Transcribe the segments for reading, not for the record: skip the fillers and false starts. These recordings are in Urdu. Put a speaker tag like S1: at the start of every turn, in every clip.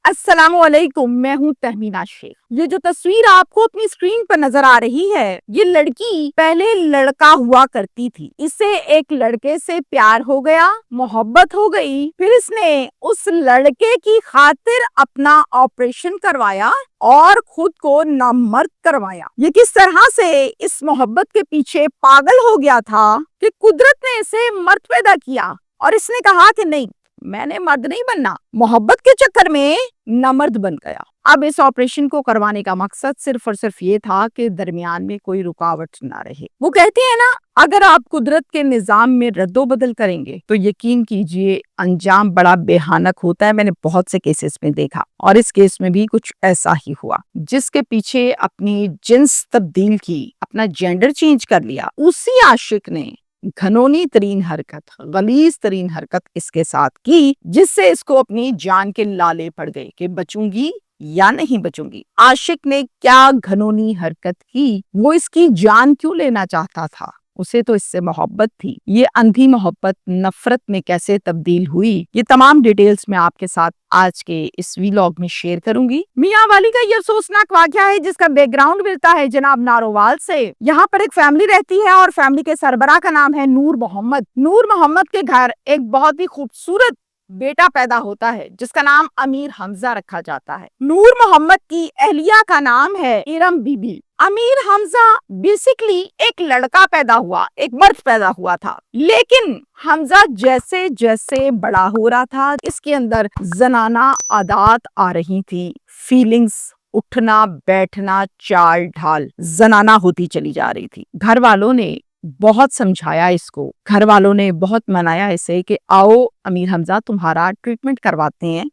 S1: السلام علیکم، میں ہوں تہمینہ شیخ۔ یہ جو تصویر آپ کو اپنی اسکرین پر نظر آ رہی ہے، یہ لڑکی پہلے لڑکا ہوا کرتی تھی۔ اسے ایک لڑکے سے پیار ہو گیا، محبت ہو گئی، پھر اس نے اس لڑکے کی خاطر اپنا آپریشن کروایا اور خود کو نامرد کروایا۔ یہ کس طرح سے اس محبت کے پیچھے پاگل ہو گیا تھا کہ قدرت نے اسے مرد پیدا کیا اور اس نے کہا کہ نہیں، میں نے مرد نہیں بننا، محبت کے چکر میں نامرد بن گیا۔ اب اس آپریشن کو کروانے کا مقصد صرف اور صرف یہ تھا کہ درمیان میں کوئی رکاوٹ نہ رہے۔ وہ کہتے ہیں نا، اگر آپ قدرت کے نظام میں رد و بدل کریں گے تو یقین کیجئے انجام بڑا بھیانک ہوتا ہے۔ میں نے بہت سے کیسز میں دیکھا اور اس کیس میں بھی کچھ ایسا ہی ہوا۔ جس کے پیچھے اپنی جنس تبدیل کی، اپنا جینڈر چینج کر لیا، اسی عاشق نے گھنونی ترین حرکت، غلیظ ترین حرکت اس کے ساتھ کی، جس سے اس کو اپنی جان کے لالے پڑ گئے کہ بچوں گی یا نہیں بچوں گی۔ عاشق نے کیا گھنونی حرکت کی؟ وہ اس کی جان کیوں لینا چاہتا تھا؟ اسے تو اس سے محبت تھی۔ یہ اندھی محبت نفرت میں کیسے تبدیل ہوئی، یہ تمام ڈیٹیلز میں آپ کے ساتھ آج کے اس ویلاگ میں شیئر کروں گی۔ میاں والی کا یہ افسوسناک واقعہ ہے جس کا بیک گراؤنڈ ملتا ہے جناب نارووال سے۔ یہاں پر ایک فیملی رہتی ہے اور فیملی کے سربراہ کا نام ہے نور محمد۔ نور محمد کے گھر ایک بہت ہی خوبصورت بیٹا پیدا ہوتا ہے جس کا نام امیر حمزہ رکھا جاتا ہے۔ نور محمد کی اہلیہ کا نام ہے ارم بی بی۔ امیر حمزہ بیسیکلی ایک لڑکا پیدا ہوا، ایک مرد پیدا ہوا تھا، لیکن حمزہ جیسے جیسے بڑا ہو رہا تھا اس کے اندر زنانہ عادات آ رہی تھی، فیلنگز، اٹھنا بیٹھنا، چال ڈھال زنانہ ہوتی چلی جا رہی تھی۔ گھر والوں نے بہت سمجھایا اس کو، گھر والوں نے بہت منایا اسے کہ آؤ امیر حمزہ تمہارا ٹریٹمنٹ کرواتے ہیں،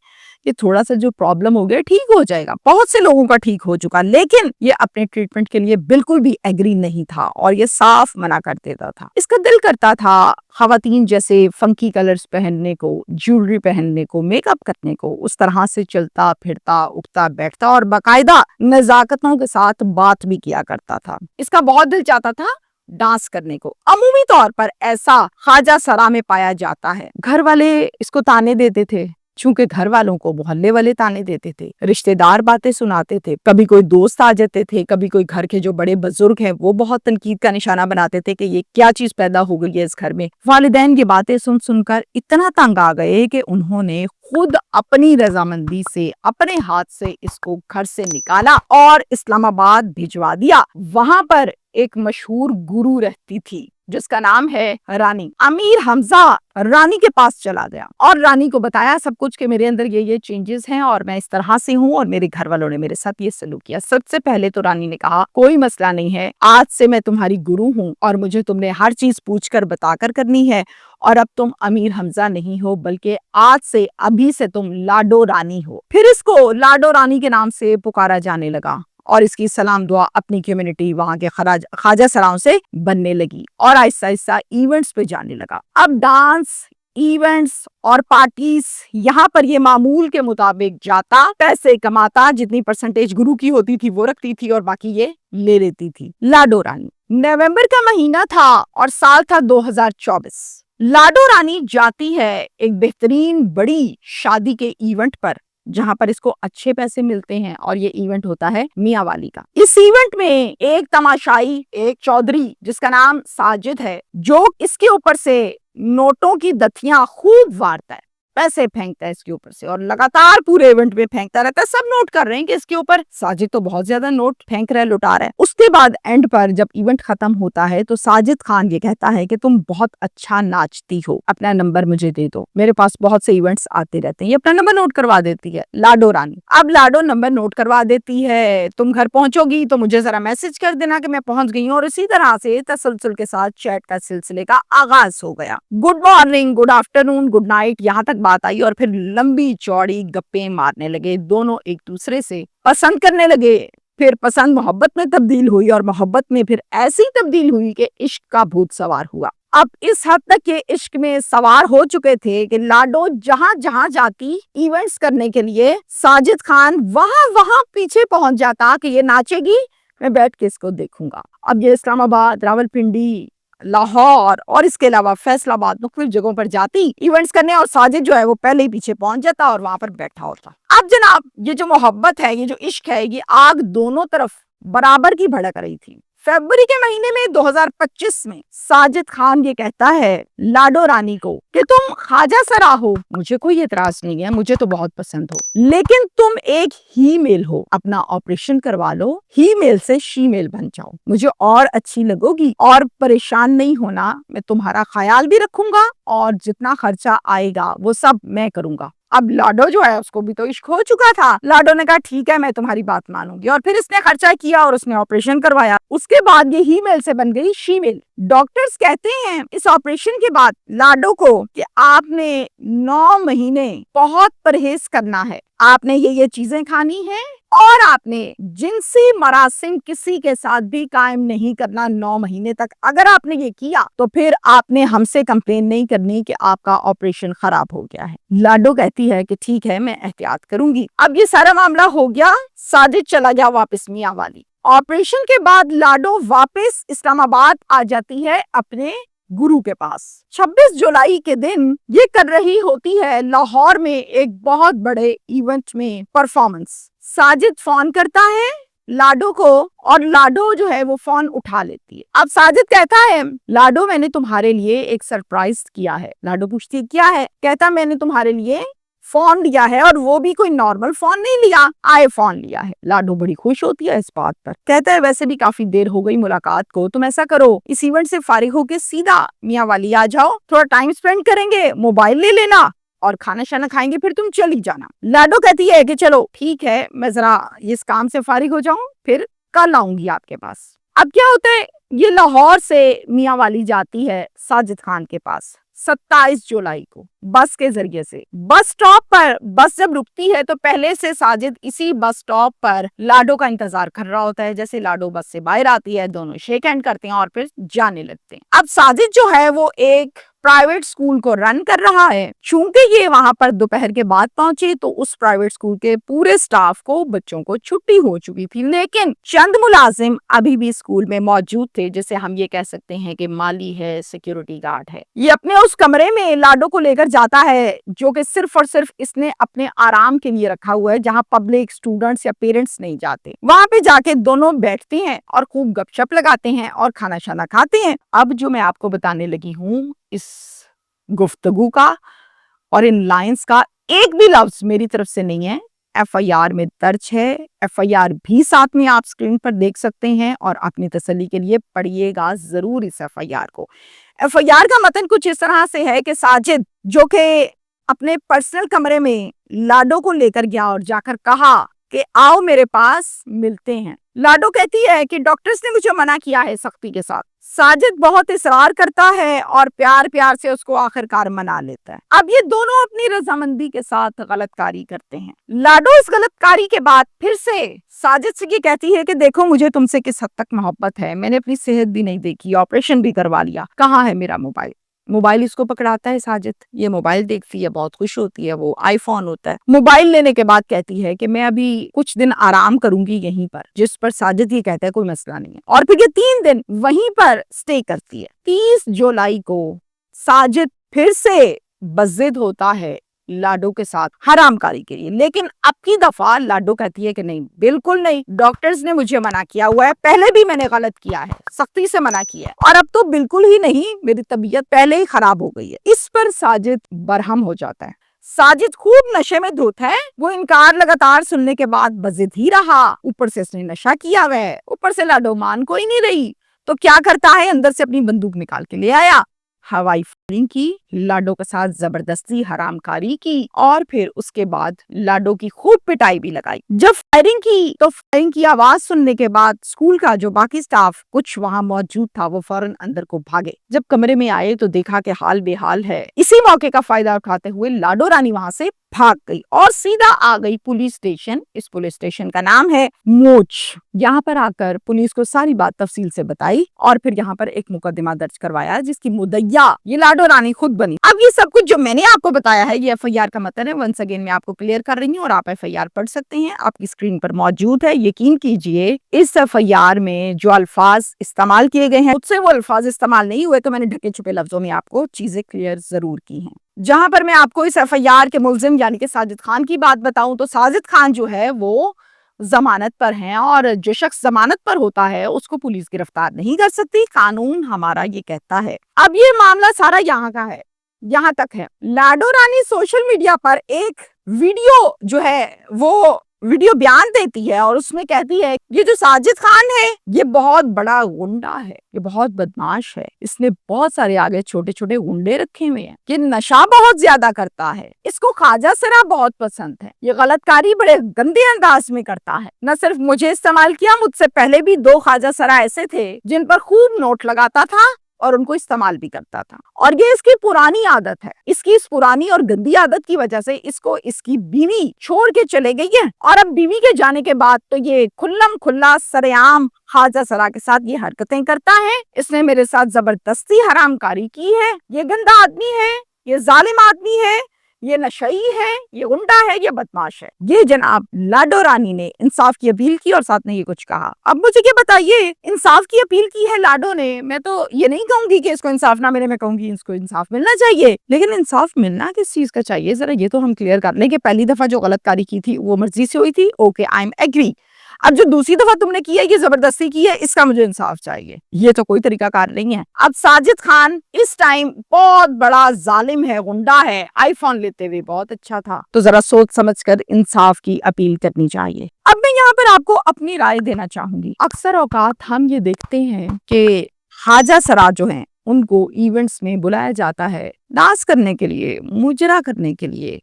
S1: یہ تھوڑا سا جو پرابلم ہو گیا ٹھیک ہو جائے گا۔ بہت سے لوگوں کا ٹھیک ہو چکا، لیکن یہ اپنے ٹریٹمنٹ کے لیے بالکل بھی ایگری نہیں تھا اور یہ صاف منع کر دیتا تھا۔ اس کا دل کرتا تھا خواتین جیسے فنکی کلرز پہننے کو، جیولری پہننے کو، میک اپ کرنے کو، اس طرح سے چلتا پھرتا اٹھتا بیٹھتا اور باقاعدہ نزاکتوں کے ساتھ بات بھی کیا کرتا تھا۔ اس کا بہت دل چاہتا تھا ڈانس کرنے کو۔ عمومی طور پر ایسا خواجہ سرا میں پایا جاتا ہے۔ گھر والے اس کو تانے دیتے تھے، چونکہ گھر والوں کو محلے والے تانے دیتے تھے، رشتہ دار باتیں سناتے تھے، کبھی کوئی دوست آ جاتے تھے، کبھی کوئی گھر کے جو بڑے بزرگ ہیں وہ بہت تنقید کا نشانہ بناتے تھے کہ یہ کیا چیز پیدا ہو گئی ہے اس گھر میں۔ والدین یہ باتیں سن سن کر اتنا تنگ آ گئے کہ انہوں نے خود اپنی رضامندی سے اپنے ہاتھ سے اس کو گھر سے نکالا اور اسلام آباد بھجوا دیا۔ وہاں پر ایک مشہور گرو رہتی تھی جس کا نام ہے رانی۔ امیر حمزہ رانی کے پاس چلا گیا اور رانی کو بتایا سب کچھ کہ میرے اندر یہ چینجز ہیں اور میں اس طرح سے ہوں اور میرے گھر والوں نے میرے ساتھ یہ سلوک کیا۔ سب سے پہلے تو رانی نے کہا کوئی مسئلہ نہیں ہے، آج سے میں تمہاری گرو ہوں اور مجھے تم نے ہر چیز پوچھ کر بتا کر کرنی ہے، اور اب تم امیر حمزہ نہیں ہو بلکہ آج سے ابھی سے تم لاڈو رانی ہو۔ پھر اس کو لاڈو رانی کے نام سے پکارا جانے لگا اور اس کی سلام دعا اپنی کمیونٹی وہاں کے خواجہ سراؤں سے بننے لگی اور آہستہ آہستہ ایونٹس پہ جانے لگا۔ اب ڈانس، ایونٹس اور پارٹیز یہاں پر یہ معمول کے مطابق جاتا، پیسے کماتا، جتنی پرسنٹیج گرو کی ہوتی تھی وہ رکھتی تھی اور باقی یہ لے لیتی تھی۔ لاڈو رانی، نومبر کا مہینہ تھا اور سال تھا 2024۔ لاڈو رانی جاتی ہے ایک بہترین بڑی شادی کے ایونٹ پر جہاں پر اس کو اچھے پیسے ملتے ہیں، اور یہ ایونٹ ہوتا ہے میاں والی کا۔ اس ایونٹ میں ایک تماشائی، ایک چودھری جس کا نام ساجد ہے، جو اس کے اوپر سے نوٹوں کی دتیاں خوب وارتا ہے، پیسے پھینکتا ہے اس کے اوپر سے اور لگاتار پورے ایونٹ میں پھینکتا رہتا ہے۔ سب نوٹ کر رہے ہیں کہ اس کے اوپر ساجد تو بہت زیادہ نوٹ پھینک رہا ہے، لٹا رہا ہے۔ اس کے بعد اینڈ پر جب ایونٹ ختم ہوتا ہے تو ساجد خان یہ کہتا ہے کہ تم بہت اچھا ناچتی ہو، اپنا نمبر مجھے دے دو، میرے پاس بہت سے ایونٹس آتے رہتے ہیں۔ یہ اپنا نمبر نوٹ کروا دیتی ہے لاڈو رانی۔ اب لاڈو نمبر نوٹ کروا دیتی ہے، تم گھر پہنچو گی تو مجھے ذرا میسج کر دینا کہ میں پہنچ گئی ہوں، اور اسی طرح سے تسلسل کے ساتھ چیٹ کا سلسلے کا آغاز ہو گیا۔ Good morning, good afternoon, good night یہاں تک بات آئی اور پھر لمبی چوڑی گپیں مارنے لگے، دونوں ایک دوسرے سے پسند کرنے لگے۔ پھر پسند محبت میں تبدیل ہوئی اور محبت میں پھر ایسی تبدیل ہوئی کہ عشق کا بھوت سوار ہوا۔ اب اس حد تک کہ عشق میں سوار ہو چکے تھے کہ لاڈو جہاں جہاں جاتی ایونٹس کرنے کے لیے ساجد خان وہاں پیچھے پہنچ جاتا کہ یہ ناچے گی میں بیٹھ کے اس کو دیکھوں گا۔ اب یہ اسلام آباد، راولپنڈی، لاہور اور اس کے علاوہ فیصل آباد مختلف جگہوں پر جاتی ایونٹس کرنے، اور ساجد جو ہے وہ پہلے ہی پیچھے پہنچ جاتا اور وہاں پر بیٹھا ہوتا۔ اب جناب یہ جو محبت ہے، یہ جو عشق ہے، یہ آگ دونوں طرف برابر کی بھڑک رہی تھی۔ فروری کے مہینے میں 2025 میں ساجد خان یہ کہتا ہے لاڈو رانی کو کہ تم خواجہ سرا ہو، مجھے کوئی اعتراض نہیں ہے، مجھے تو بہت پسند ہو، لیکن تم ایک ہی میل ہو، اپنا آپریشن کروا لو، ہی میل سے شی میل بن جاؤ، مجھے اور اچھی لگو گی، اور پریشان نہیں ہونا، میں تمہارا خیال بھی رکھوں گا اور جتنا خرچہ آئے گا وہ سب میں کروں گا۔ اب لاڈو جو ہے اس کو بھی تو عشق ہو چکا تھا، لاڈو نے کہا ٹھیک ہے میں تمہاری بات مانوں گی، اور پھر اس نے خرچہ کیا اور اس نے آپریشن کروایا۔ اس کے بعد یہ ہی میل سے بن گئی شی میل۔ ڈاکٹرز کہتے ہیں اس آپریشن کے بعد لاڈو کو کہ آپ نے 9 مہینے بہت پرہیز کرنا ہے، آپ نے یہ چیزیں کھانی ہیں، اور آپ نے جنسی مراسم کسی کے ساتھ بھی قائم نہیں کرنا 9 مہینے تک۔ اگر آپ نے یہ کیا تو پھر آپ نے ہم سے کمپلین نہیں کرنی کہ آپ کا آپریشن خراب ہو گیا ہے۔ لاڈو کہتی ہے کہ ٹھیک ہے میں احتیاط کروں گی۔ اب یہ سارا معاملہ ہو گیا، ساجد چلا گیا واپس میاں والی۔ آپریشن کے بعد لاڈو واپس اسلام آباد آ جاتی ہے اپنے گرو کے پاس۔ 26 جولائی کے دن یہ کر رہی ہوتی ہے لاہور میں ایک بہت بڑے ایونٹ میں پرفارمنس۔ ساجد فون کرتا ہے لاڈو کو، اور لاڈو جو ہے وہ فون اٹھا لیتی ہے۔ اب ساجد کہتا ہے لاڈو میں نے تمہارے لیے ایک سرپرائز کیا ہے۔ لاڈو پوچھتی ہے کیا ہے؟ کہتا میں نے تمہارے لیے فون لیا ہے، اور وہ بھی کوئی نارمل فون نہیں لیا، آئی فون لیا ہے۔ لاڈو بڑی خوش ہوتی ہے اس بات پر، کہتا ہے ویسے بھی کافی دیر ہو گئی ملاقات کو، تم ایسا کرو اس ایونٹ سے فارغ ہو کے سیدھا میاں والی آ جاؤ، تھوڑا ٹائم سپینڈ کریں گے، موبائل لے لینا اور کھانا شانا کھائیں گے، پھر تم چلی جانا۔ لاڈو کہتی ہے کہ چلو ٹھیک ہے، میں ذرا اس کام سے فارغ ہو جاؤں، پھر کل آؤں گی آپ کے پاس۔ اب کیا ہوتا ہے، یہ لاہور سے میاں والی جاتی ہے ساجد خان کے پاس 27 جولائی کو بس کے ذریعے سے۔ بس سٹاپ پر بس جب رکتی ہے تو پہلے سے ساجد اسی بس سٹاپ پر لاڈو کا انتظار کر رہا ہوتا ہے۔ جیسے لاڈو بس سے باہر آتی ہے، دونوں شیک ہینڈ کرتے ہیں اور پھر جانے لگتے ہیں۔ اب ساجد جو ہے وہ ایک پرائیویٹ اسکول کو رن کر رہا ہے۔ چونکہ یہ وہاں پر دوپہر کے بعد پہنچے تو اس پرائیویٹ اسکول کے پورے سٹاف کو، بچوں کو چھٹی ہو چکی تھی، لیکن چند ملازم ابھی بھی اسکول میں موجود تھے، جسے ہم یہ کہہ سکتے ہیں کہ مالی ہے، سیکیورٹی گارڈ ہے۔ یہ اپنے اس کمرے میں لاڈو کو لے کر جاتا ہے جو کہ صرف اور صرف اس نے اپنے آرام کے لیے رکھا ہوا ہے، جہاں پبلک، اسٹوڈنٹس یا پیرنٹس نہیں جاتے۔ وہاں پہ جا کے دونوں بیٹھتے ہیں اور خوب گپ شپ لگاتے ہیں اور کھانا شانا کھاتے ہیں۔ اب جو میں آپ کو بتانے لگی ہوں اس گفتگو کا اور ان لائنز کا ایک بھی لفظ میری طرف سے نہیں ہے، ایف آئی آر میں درج ہے۔ ایف آئی آر بھی ساتھ میں آپ سکرین پر دیکھ سکتے ہیں، اور اپنی تسلی کے لیے پڑھیے گا ضرور اس ایف آئی آر کو۔ ایف آئی آر کا متن کچھ اس طرح سے ہے کہ ساجد جو کہ اپنے پرسنل کمرے میں لاڈو کو لے کر گیا اور جا کر کہا کہ آؤ میرے پاس ملتے ہیں۔ لاڈو کہتی ہے کہ ڈاکٹرز نے مجھے منع کیا ہے سختی کے ساتھ۔ ساجد بہت اصرار کرتا ہے اور پیار پیار سے اس کو آخر کار منا لیتا ہے۔ اب یہ دونوں اپنی رضامندی کے ساتھ غلط کاری کرتے ہیں۔ لاڈو اس غلط کاری کے بعد پھر سے ساجد سے یہ کہتی ہے کہ دیکھو مجھے تم سے کس حد تک محبت ہے، میں نے اپنی صحت بھی نہیں دیکھی، آپریشن بھی کروا لیا، کہاں ہے میرا موبائل؟ موبائل اس کو پکڑاتا ہے ساجد، یہ موبائل دیکھتی ہے، بہت خوش ہوتی ہے، وہ آئی فون ہوتا ہے۔ موبائل لینے کے بعد کہتی ہے کہ میں ابھی کچھ دن آرام کروں گی یہیں پر، جس پر ساجد یہ کہتا ہے کوئی مسئلہ نہیں ہے، اور پھر یہ 3 دن وہیں پر سٹے کرتی ہے۔ 30 جولائی کو ساجد پھر سے بضد ہوتا ہے لاڈو کے ساتھ حرام کاری کے لیے، لیکن اب کی دفعہ لاڈو کہتی ہے کہ نہیں، بالکل نہیں، ڈاکٹرز نے مجھے منع کیا ہوا ہے، پہلے بھی میں نے غلط کیا ہے، سختی سے منع کیا ہے، اور اب تو بالکل ہی نہیں، میری طبیعت پہلے ہی خراب ہو گئی ہے۔ اس پر ساجد برہم ہو جاتا ہے۔ ساجد خوب نشے میں دھت ہے، وہ انکار لگاتار سننے کے بعد بضد ہی رہا، اوپر سے اس نے نشہ کیا ہوا ہے، اوپر سے لاڈو مان کوئی نہیں رہی، تو کیا کرتا ہے، اندر سے اپنی بندوق نکال کے لے آیا، ہوائی فائرنگ کی، لاڈو کے ساتھ زبردستی حرام کاری کی، اور پھر اس کے بعد لاڈو کی خوب پٹائی بھی لگائی۔ جب فائرنگ کی تو فائرنگ کی آواز سننے کے بعد اسکول کا جو باقی سٹاف کچھ وہاں موجود تھا وہ فوراً اندر کو بھاگے۔ جب کمرے میں آئے تو دیکھا کہ حال بے حال ہے۔ اسی موقع کا فائدہ اٹھاتے ہوئے لاڈو رانی وہاں سے بھاگ گئی اور سیدھا آ گئی پولیس اسٹیشن. اس پولیس اسٹیشن کا نام ہے موچ. یہاں پر آ کر پولیس کو ساری بات تفصیل سے بتائی اور پھر یہاں پر ایک مقدمہ درج کروایا جس کی مدعا یہ لاڈو رانی خود بنی. اب یہ سب کچھ جو میں نے آپ کو بتایا ہے یہ ایف آئی آر کا متن ہے. ونس اگین میں آپ کو کلیئر کر رہی ہوں اور آپ ایف آئی آر پڑھ سکتے ہیں, آپ کی اسکرین پر موجود ہے. یقین کیجئے اس ایف آئی آر میں جو الفاظ استعمال کیے گئے ہیں مجھ سے وہ الفاظ استعمال نہیں ہوئے, تو میں نے ڈھکے چھپے لفظوں میں آپ کو چیزیں کلیئر ضرور کی ہیں. جہاں پر میں آپ کو اس ایف آئی آر کے ملزم یعنی کہ ساجد خان کی بات بتاؤں تو ساجد خان جو ہے وہ ضمانت پر ہیں, اور جو شخص ضمانت پر ہوتا ہے اس کو پولیس گرفتار نہیں کر سکتی, قانون ہمارا یہ کہتا ہے. اب یہ معاملہ سارا یہاں کا ہے, یہاں تک ہے. لاڈو رانی سوشل میڈیا پر ایک ویڈیو جو ہے وہ ویڈیو بیان دیتی ہے اور اس میں کہتی ہے یہ جو ساجد خان ہے یہ بہت بڑا غنڈا ہے, یہ بہت بدماش ہے, اس نے بہت سارے آگے چھوٹے چھوٹے غنڈے رکھے ہوئے ہیں, یہ نشہ بہت زیادہ کرتا ہے, اس کو خواجہ سرا بہت پسند ہے, یہ غلط کاری بڑے گندے انداز میں کرتا ہے. نہ صرف مجھے استعمال کیا, مجھ سے پہلے بھی 2 خواجہ سرا ایسے تھے جن پر خوب نوٹ لگاتا تھا اور ان کو استعمال بھی کرتا تھا. اور یہ اس کی پرانی عادت ہے. اس کی اس پرانی اور گندی عادت کی وجہ سے اس کو اس کی بیوی چھوڑ کے چلے گئی ہے, اور اب بیوی کے جانے کے بعد تو یہ کھلم کھلا سر عام خواجہ سرا کے ساتھ یہ حرکتیں کرتا ہے. اس نے میرے ساتھ زبردستی حرام کاری کی ہے, یہ گندا آدمی ہے, یہ ظالم آدمی ہے, یہ نشئی ہے, یہ غنڈا ہے, یہ بدماش ہے. یہ جناب لاڈو رانی نے انصاف کی اپیل کی اور ساتھ میں یہ کچھ کہا. اب مجھے کیا بتائیے, انصاف کی اپیل کی ہے لاڈو نے, میں تو یہ نہیں کہوں گی کہ اس کو انصاف نہ ملے, میں کہوں گی اس کو انصاف ملنا چاہیے. لیکن انصاف ملنا کس چیز کا چاہیے, ذرا یہ تو ہم کلیئر کر لیں کہ پہلی دفعہ جو غلط کاری کی تھی وہ مرضی سے ہوئی تھی, اوکے آئی ایم ایگری. اب جو دوسری دفعہ تم نے کی ہے یہ زبردستی کی ہے, اس کا مجھے انصاف چاہیے. یہ تو کوئی طریقہ کار نہیں ہے. اب ساجد خان اس ٹائم بہت بڑا ظالم ہے, غنڈا ہے, آئی فون لیتے ہوئے بہت اچھا تھا, تو ذرا سوچ سمجھ کر انصاف کی اپیل کرنی چاہیے. اب میں یہاں پر آپ کو اپنی رائے دینا چاہوں گی. اکثر اوقات ہم یہ دیکھتے ہیں کہ خواجہ سرا جو ہیں ان کو ایونٹس میں بلایا جاتا ہے ناز کرنے کے لیے, مجرا کرنے کے لیے,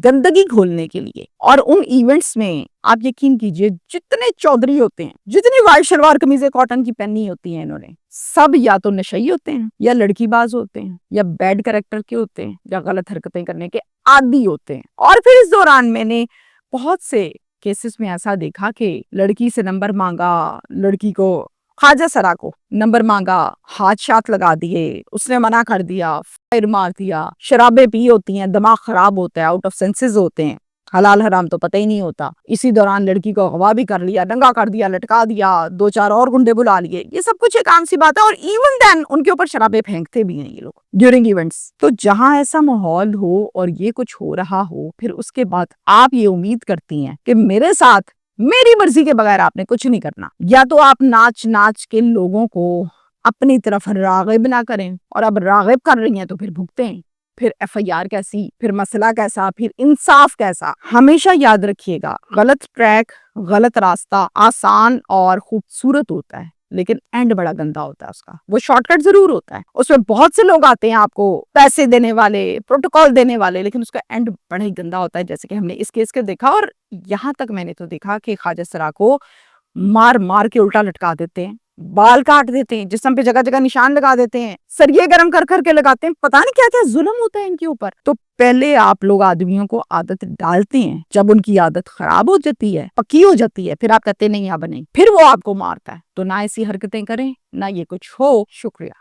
S1: گندگی کھولنے کے لیے, اور ان ایونٹس میں آپ یقین کیجئے جتنے چودھری ہوتے ہیں, جتنی وائٹ شلوار قمیضیں کاٹن کی پہنی ہوتی ہیں انہوں نے, سب یا تو نشئی ہوتے ہیں, یا لڑکی باز ہوتے ہیں, یا بیڈ کریکٹر کے ہوتے ہیں, یا غلط حرکتیں کرنے کے عادی ہوتے ہیں. اور پھر اس دوران میں نے بہت سے کیسز میں ایسا دیکھا کہ لڑکی سے نمبر مانگا, لڑکی کو خواجہ سرا کو نمبر مانگا, ہاتھ شاتھ لگا دیے, اس نے منع کر دیا, فائر مار دیا, شرابیں پی ہوتی ہیں, دماغ خراب ہوتا ہے, آؤٹ آف سینسز ہوتے ہیں, حلال حرام تو پتہ ہی نہیں ہوتا. اسی دوران لڑکی کو اغوا بھی کر لیا, ننگا کر دیا, لٹکا دیا, 2-4 اور گنڈے بلا لیے. یہ سب کچھ ایک عام سی بات ہے, اور ایون دین ان کے اوپر شرابیں پھینکتے بھی ہیں یہ لوگ ڈیورنگ ایونٹس. تو جہاں ایسا ماحول ہو اور یہ کچھ ہو رہا ہو, پھر اس کے بعد آپ یہ امید کرتی ہیں کہ میرے ساتھ میری مرضی کے بغیر آپ نے کچھ نہیں کرنا, یا تو آپ ناچ ناچ کے لوگوں کو اپنی طرف راغب نہ کریں, اور اب راغب کر رہی ہیں تو پھر بھگتے ہیں, پھر ایف آئی آر کیسی, پھر مسئلہ کیسا, پھر انصاف کیسا. ہمیشہ یاد رکھیے گا, غلط ٹریک, غلط راستہ آسان اور خوبصورت ہوتا ہے, لیکن اینڈ بڑا گندا ہوتا ہے اس کا. وہ شارٹ کٹ ضرور ہوتا ہے, اس میں بہت سے لوگ آتے ہیں آپ کو پیسے دینے والے, پروٹوکول دینے والے, لیکن اس کا اینڈ بڑا ہی گندا ہوتا ہے, جیسے کہ ہم نے اس کیس کے دیکھا. اور یہاں تک میں نے تو دیکھا کہ خواجہ سرا کو مار مار کے الٹا لٹکا دیتے ہیں, بال کاٹ دیتے ہیں, جسم پہ جگہ جگہ نشان لگا دیتے ہیں, سریے گرم کر کر کے لگاتے ہیں, پتہ نہیں کیا کیا ظلم ہوتا ہے ان کے اوپر. تو پہلے آپ لوگ آدمیوں کو عادت ڈالتے ہیں, جب ان کی عادت خراب ہو جاتی ہے, پکی ہو جاتی ہے, پھر آپ کہتے نہیں آپ بنے, پھر وہ آپ کو مارتا ہے. تو نہ ایسی حرکتیں کریں, نہ یہ کچھ ہو. شکریہ.